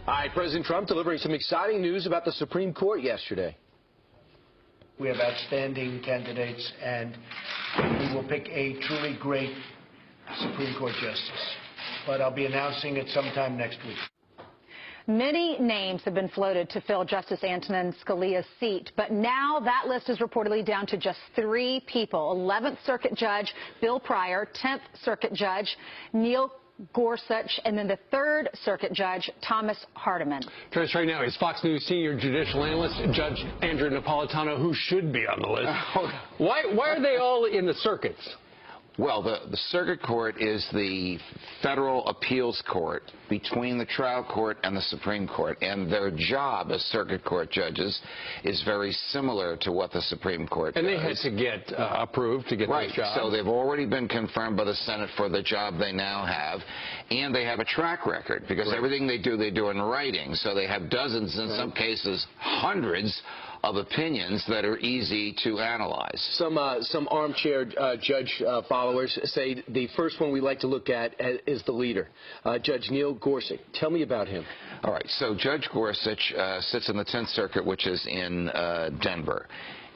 All right, President Trump delivering some exciting news about the Supreme Court yesterday. We have outstanding candidates, and we will pick a truly great Supreme Court justice. But I'll be announcing it sometime next week. Many names have been floated to fill Justice Antonin Scalia's seat, but now that list is reportedly down to just 3 people. 11th Circuit Judge Bill Pryor, 10th Circuit Judge Neil Gorsuch, and then the 3rd Circuit Judge Thomas Hardiman. Joining us right now is Fox News senior judicial analyst Judge Andrew Napolitano, who should be on the list. Why are they all in the circuits? Well, the circuit court is the federal appeals court between the trial court and the Supreme Court, and their job as circuit court judges is very similar to what the Supreme Court does. And they had to get approved to get those jobs. So they've already been confirmed by the Senate for the job they now have, and they have a track record because everything they do in writing. So they have dozens, in some cases hundreds, of opinions that are easy to analyze. Some armchair judge followers say the first one we like to look at is the leader, Judge Neil Gorsuch. Tell me about him. All right, so Judge Gorsuch sits in the 10th Circuit, which is in Denver,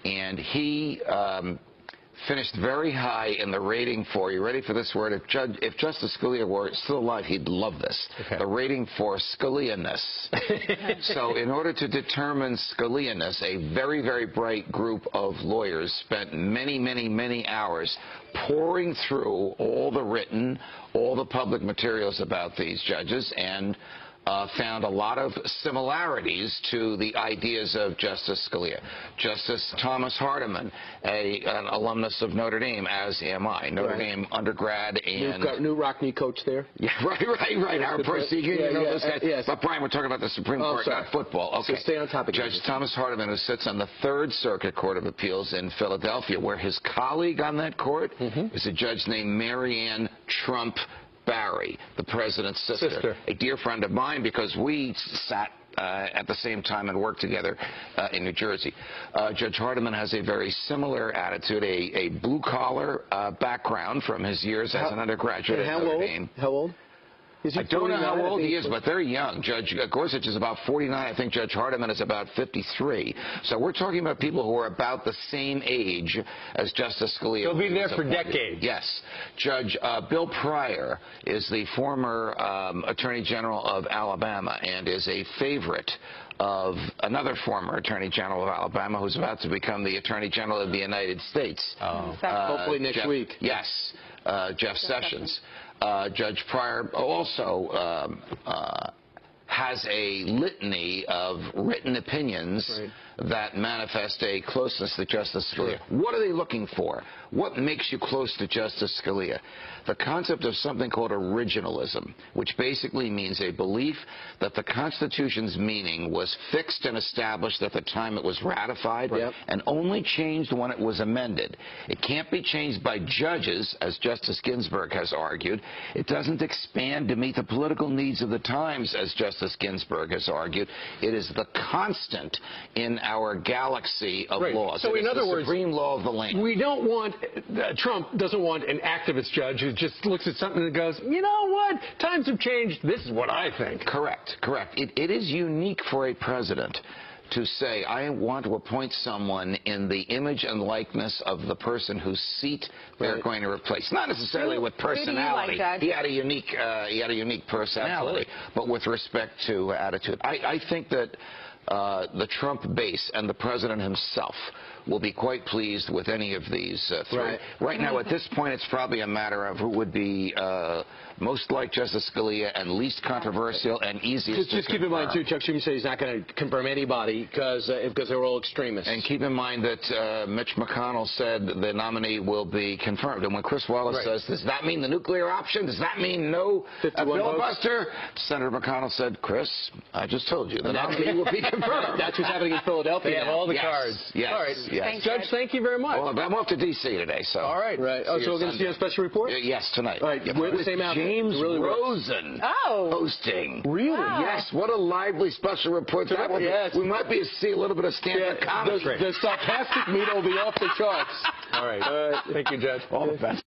and he finished very high in the rating for, you ready for this word? If Justice Scalia were still alive, he'd love this. Okay. The rating for Scalia-ness. So in order to determine Scalia-ness, a very, very bright group of lawyers spent many, many, many hours pouring through all the written, all the public materials about these judges, and found a lot of similarities to the ideas of Justice Scalia. Justice Thomas Hardiman, an alumnus of Notre Dame, as am I. Notre Dame undergrad, and New Rockney coach there. Yeah, right. Our pro senior, you know those guys. Yes. But Brian, we're talking about the Supreme Court, not football. Okay. So stay on topic. Judge Thomas Hardiman, who sits on the 3rd Circuit Court of Appeals in Philadelphia, where his colleague on that court is a judge named Marianne Trump Barry, the president's sister, a dear friend of mine because we sat at the same time and worked together in New Jersey. Judge Hardiman has a very similar attitude, a blue-collar background from his years as an undergraduate at Notre Dame. How old? I don't know how old he is, but they're young. Judge Gorsuch is about 49. I think Judge Hardiman is about 53. So we're talking about people who are about the same age as Justice Scalia. He'll be there for decades. Yes. Judge Bill Pryor is the former Attorney General of Alabama and is a favorite of another former Attorney General of Alabama who's about to become the Attorney General of the United States. Hopefully next week. Yes. Jeff Sessions. Judge Pryor also has a litany of written opinions that manifest a closeness to Justice Scalia. What are they looking for? What makes you close to Justice Scalia? The concept of something called originalism, which basically means a belief that the Constitution's meaning was fixed and established at the time it was ratified and only changed when it was amended. It can't be changed by judges, as Justice Ginsburg has argued. It doesn't expand to meet the political needs of the times, as Justice Ginsburg has argued. It is the constant in our galaxy of laws. So in other words, supreme law of the land. We don't want, Trump doesn't want an activist judge who just looks at something and goes, you know what, times have changed, this is what I think. Correct. It is unique for a president to say, I want to appoint someone in the image and likeness of the person whose seat they're going to replace. Not necessarily with personality. He had a unique personality, but with respect to attitude. I think that the Trump base and the president himself will be quite pleased with any of these 3. Right now, at this point, it's probably a matter of who would be most like Justice Scalia and least controversial and easiest to Just keep in mind, too, Chuck Schumer said he's not going to confirm anybody because they're all extremists. And keep in mind that Mitch McConnell said the nominee will be confirmed. And when Chris Wallace says, does that mean the nuclear option? Does that mean no filibuster? Senator McConnell said, Chris, I just told you, the nominee will be confirmed. That's what's happening in Philadelphia. They have all the cards. Yes. All right. Yes. Judge, thank you very much. Well, I'm off to D.C. today, so. All right. Oh, so we're going to see a special report? Yes, tonight. All right. We're the same outfit. James Rosen hosting. Really? Yes. What a lively special report that will be. We might be see a little bit of stand-up commentary. The sarcastic meter will be off the charts. All right. Thank you, Judge. All the best.